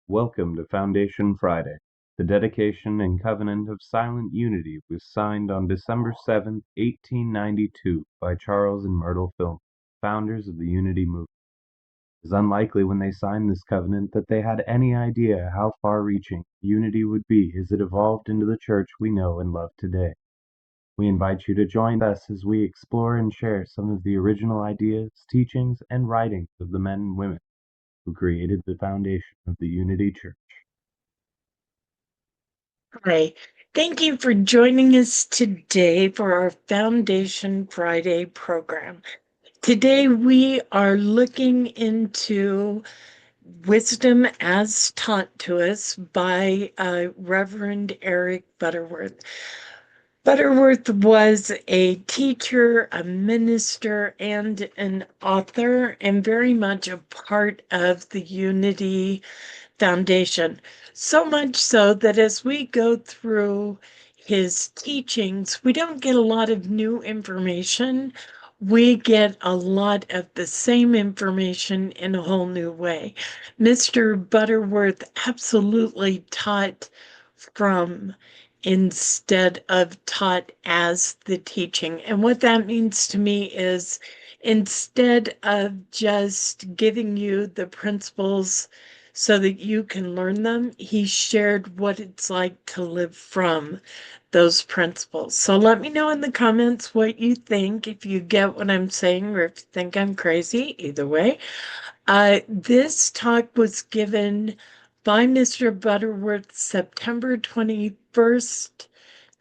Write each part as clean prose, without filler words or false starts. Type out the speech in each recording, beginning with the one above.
Welcome to Foundation Friday. The dedication and covenant of silent unity was signed on December 7th, 1892 by Charles and Myrtle Fillmore, founders of the Unity movement. It is unlikely when they signed this covenant that they had any idea how far-reaching unity would be as it evolved into the church we know and love today. We invite you to join us as we explore and share some of the original ideas, teachings, and writings of the men and women who created the foundation of the Unity Church. Hi, thank you for joining us today for our Foundation Friday program. Today we are looking into wisdom as taught to us by Reverend Eric Butterworth. Butterworth was a teacher, a minister, and an author, and very much a part of the Unity Foundation. So much so that as we go through his teachings, we don't get a lot of new information. We get a lot of the same information in a whole new way. Mr. Butterworth absolutely taught from instead of taught as the teaching. And what that means to me is instead of just giving you the principles so that you can learn them, he shared what it's like to live from those principles. So let me know in the comments what you think, if you get what I'm saying or if you think I'm crazy. Either way, this talk was given by Mr. Butterworth September 21st,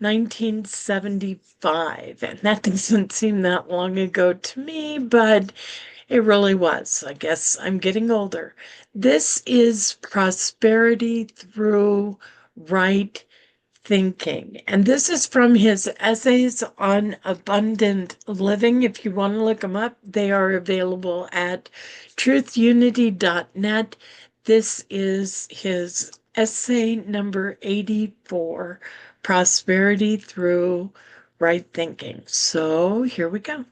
1975. And that doesn't seem that long ago to me, but it really was. I guess I'm getting older. This is prosperity through right thinking. And this is from his essays on abundant living. If you want to look them up, they are available at truthunity.net. This is his essay number 84, Prosperity Through Right Thinking. So here we go.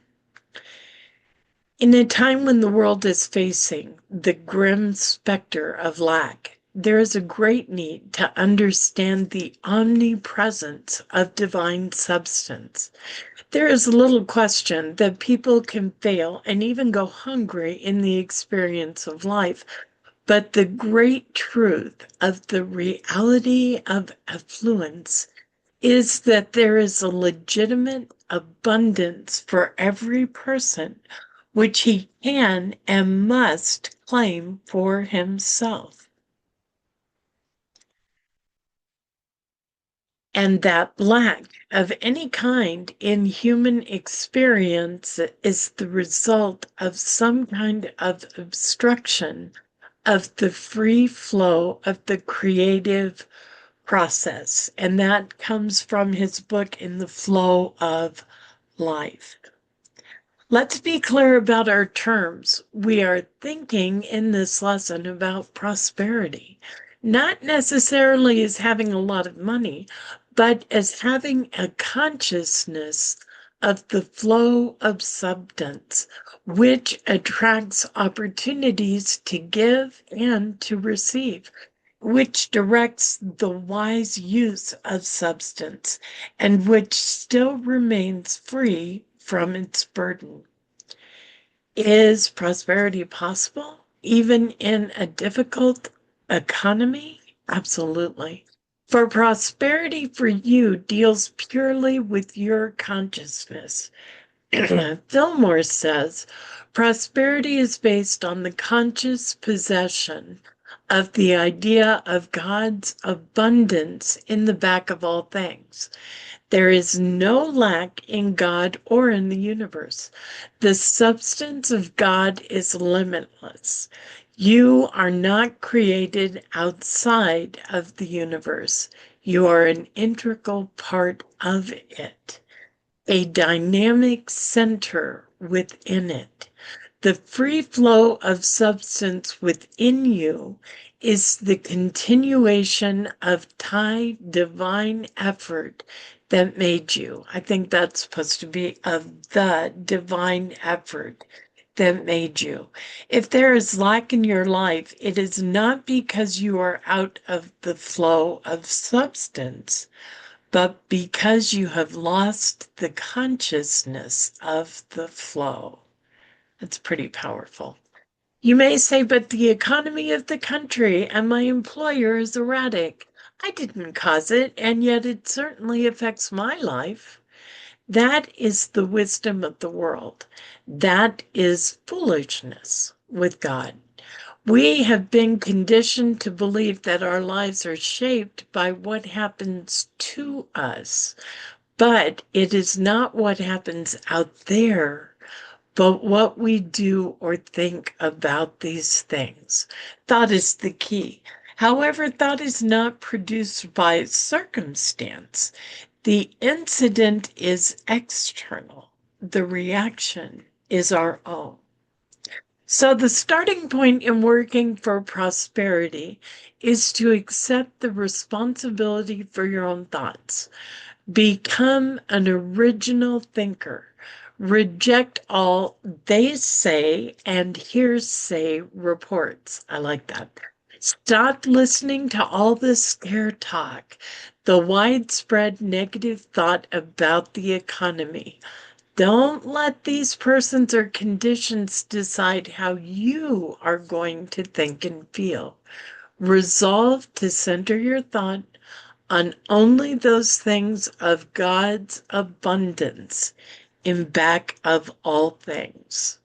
In a time when the world is facing the grim specter of lack, there is a great need to understand the omnipresence of divine substance. There is little question that people can fail and even go hungry in the experience of life, but the great truth of the reality of affluence is that there is a legitimate abundance for every person, which he can and must claim for himself. And that lack of any kind in human experience is the result of some kind of obstruction of the free flow of the creative process. And that comes from his book, In the Flow of Life. Let's be clear about our terms. We are thinking in this lesson about prosperity, not necessarily as having a lot of money, but as having a consciousness of the flow of substance, which attracts opportunities to give and to receive, which directs the wise use of substance, and which still remains free from its burden. Is prosperity possible, even in a difficult economy? Absolutely. For prosperity for you deals purely with your consciousness. Fillmore says prosperity is based on the conscious possession of the idea of God's abundance in the back of all things. There is no lack in God or in the universe. The substance of God is limitless. You are not created outside of the universe. You are an integral part of it, a dynamic center within it. The free flow of substance within you is the continuation of divine effort that made you. I think that's supposed to be of the divine effort that made you. If there is lack in your life, it is not because you are out of the flow of substance, but because you have lost the consciousness of the flow. That's pretty powerful. You may say, but the economy of the country and my employer is erratic. I didn't cause it, and yet it certainly affects my life. That is the wisdom of the world. That is foolishness with God. We have been conditioned to believe that our lives are shaped by what happens to us, but it is not what happens out there, but what we do or think about these things. Thought is the key. However, thought is not produced by circumstance. The incident is external. The reaction is our own. So the starting point in working for prosperity is to accept the responsibility for your own thoughts. Become an original thinker. Reject all they say and hearsay reports. I like that. Stop listening to all this scare talk, the widespread negative thought about the economy. Don't let these persons or conditions decide how you are going to think and feel. Resolve to center your thought on only those things of God's abundance in back of all things.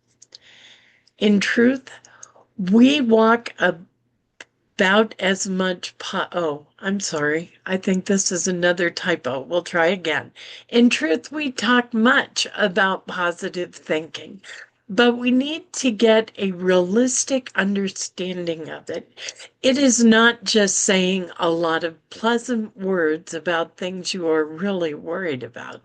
In truth, we walk about as much oh, I'm sorry. I think this is another typo. We'll try again. In truth, we talk much about positive thinking, but we need to get a realistic understanding of it. It is not just saying a lot of pleasant words about things you are really worried about.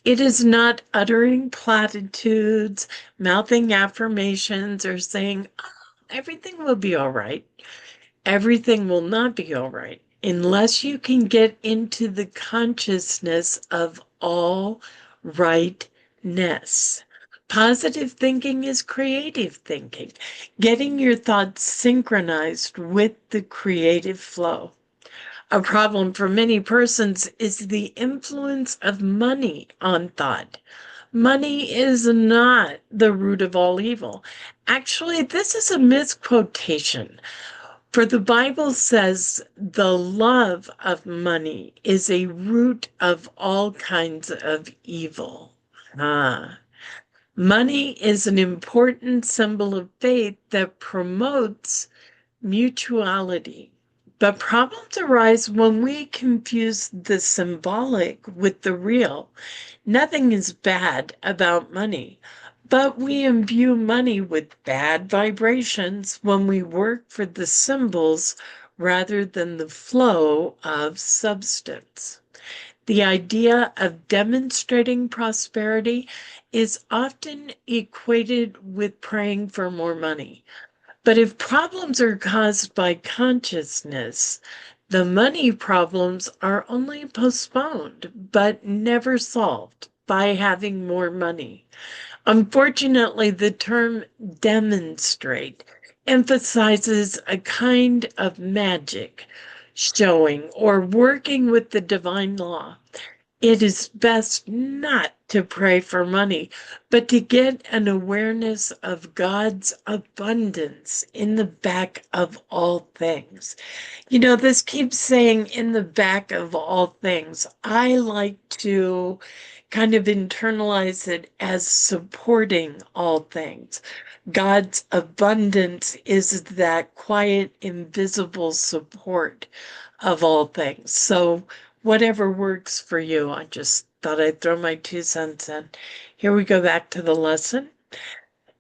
It is not uttering platitudes, mouthing affirmations, or saying, oh, everything will be all right. Everything will not be all right unless you can get into the consciousness of all rightness. Positive thinking is creative thinking, getting your thoughts synchronized with the creative flow. A problem for many persons is the influence of money on thought. Money is not the root of all evil. Actually, this is a misquotation. For the Bible says the love of money is a root of all kinds of evil. Money is an important symbol of faith that promotes mutuality. But problems arise when we confuse the symbolic with the real. Nothing is bad about money, but we imbue money with bad vibrations when we work for the symbols rather than the flow of substance. The idea of demonstrating prosperity is often equated with praying for more money. But if problems are caused by consciousness, the money problems are only postponed but never solved by having more money. Unfortunately, the term demonstrate emphasizes a kind of magic, showing or working with the divine law. It is best not to pray for money, but to get an awareness of God's abundance in the back of all things. You know, this keeps saying in the back of all things. I like to kind of internalize it as supporting all things. God's abundance is that quiet, invisible support of all things. So, whatever works for you, I just thought I'd throw my 2 cents in. Here we go back to the lesson.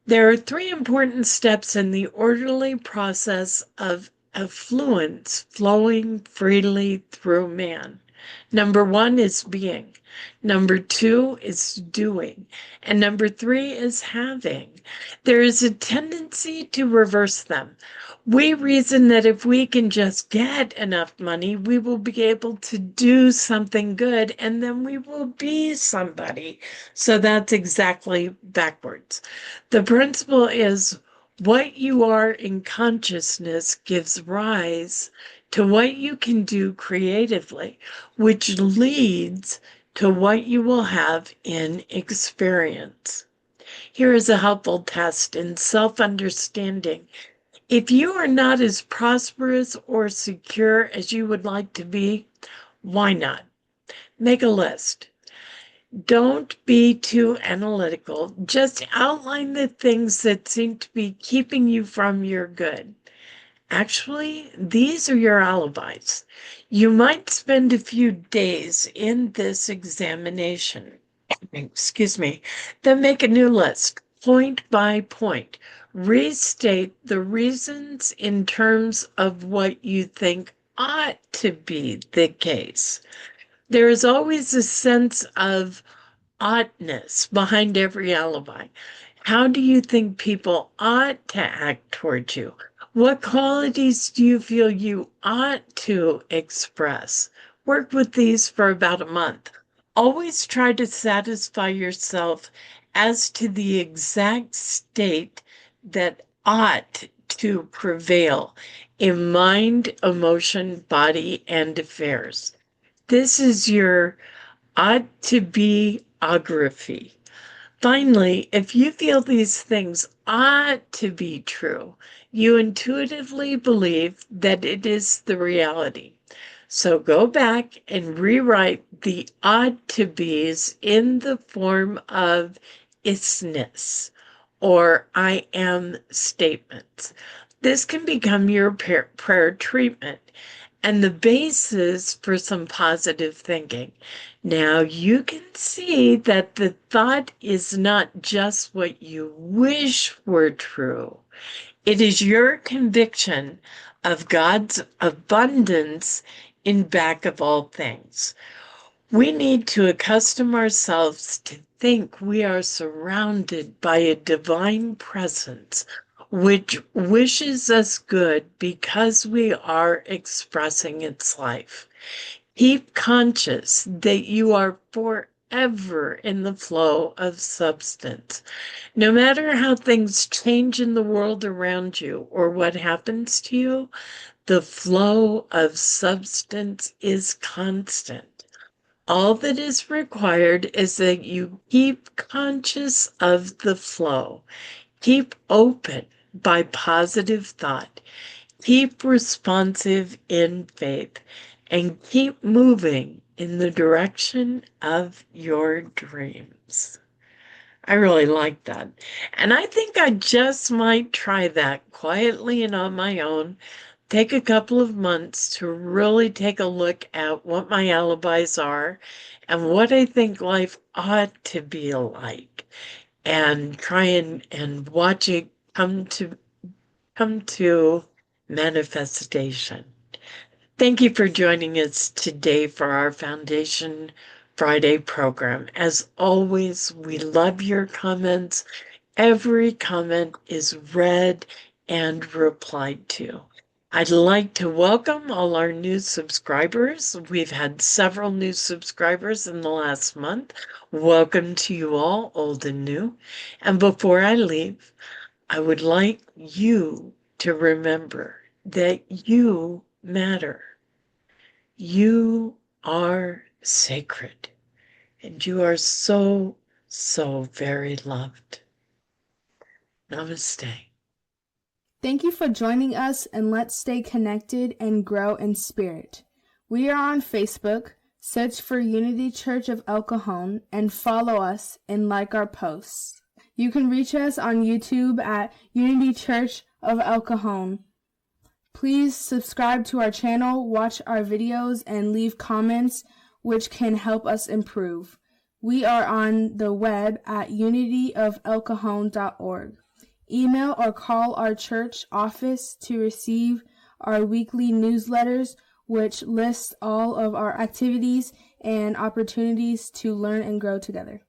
There are 3 important steps in the orderly process of affluence flowing freely through man. Number 1 is being. Number 2 is doing. And number 3 is having. There is a tendency to reverse them. We reason that if we can just get enough money, we will be able to do something good and then we will be somebody. So that's exactly backwards. The principle is what you are in consciousness gives rise to what you can do creatively, which leads to what you will have in experience. Here is a helpful test in self-understanding. If you are not as prosperous or secure as you would like to be, why not? Make a list. Don't be too analytical. Just outline the things that seem to be keeping you from your good. Actually, these are your alibis. You might spend a few days in this examination. Excuse me. Then make a new list, point by point. Restate the reasons in terms of what you think ought to be the case. There is always a sense of oughtness behind every alibi. How do you think people ought to act towards you? What qualities do you feel you ought to express? Work with these for about a month. Always try to satisfy yourself as to the exact state that ought to prevail in mind, emotion, body, and affairs. This is your ought to be ography. Finally, if you feel these things ought to be true, you intuitively believe that it is the reality. So go back and rewrite the ought to be's in the form of isness or I am statements. This can become your prayer treatment and the basis for some positive thinking. Now you can see that the thought is not just what you wish were true. It is your conviction of God's abundance in back of all things. We need to accustom ourselves to think we are surrounded by a divine presence which wishes us good because we are expressing its life. Keep conscious that you are forever in the flow of substance. No matter how things change in the world around you or what happens to you, the flow of substance is constant. All that is required is that you keep conscious of the flow. Keep open by positive thought. Keep responsive in faith. And keep moving in the direction of your dreams. I really like that. And I think I just might try that quietly and on my own. Take a couple of months to really take a look at what my alibis are and what I think life ought to be like and try and watch it come to manifestation. Thank you for joining us today for our Foundation Friday program. As always, we love your comments. Every comment is read and replied to. I'd like to welcome all our new subscribers. We've had several new subscribers in the last month. Welcome to you all, old and new. And before I leave, I would like you to remember that you matter. You are sacred, and you are so, so very loved. Namaste. Thank you for joining us, and let's stay connected and grow in spirit. We are on Facebook. Search for Unity Church of El Cajon and follow us and like our posts. You can reach us on YouTube at Unity Church of El Cajon. Please subscribe to our channel, watch our videos, and leave comments which can help us improve. We are on the web at unityofelcajon.org. Email or call our church office to receive our weekly newsletters, which lists all of our activities and opportunities to learn and grow together.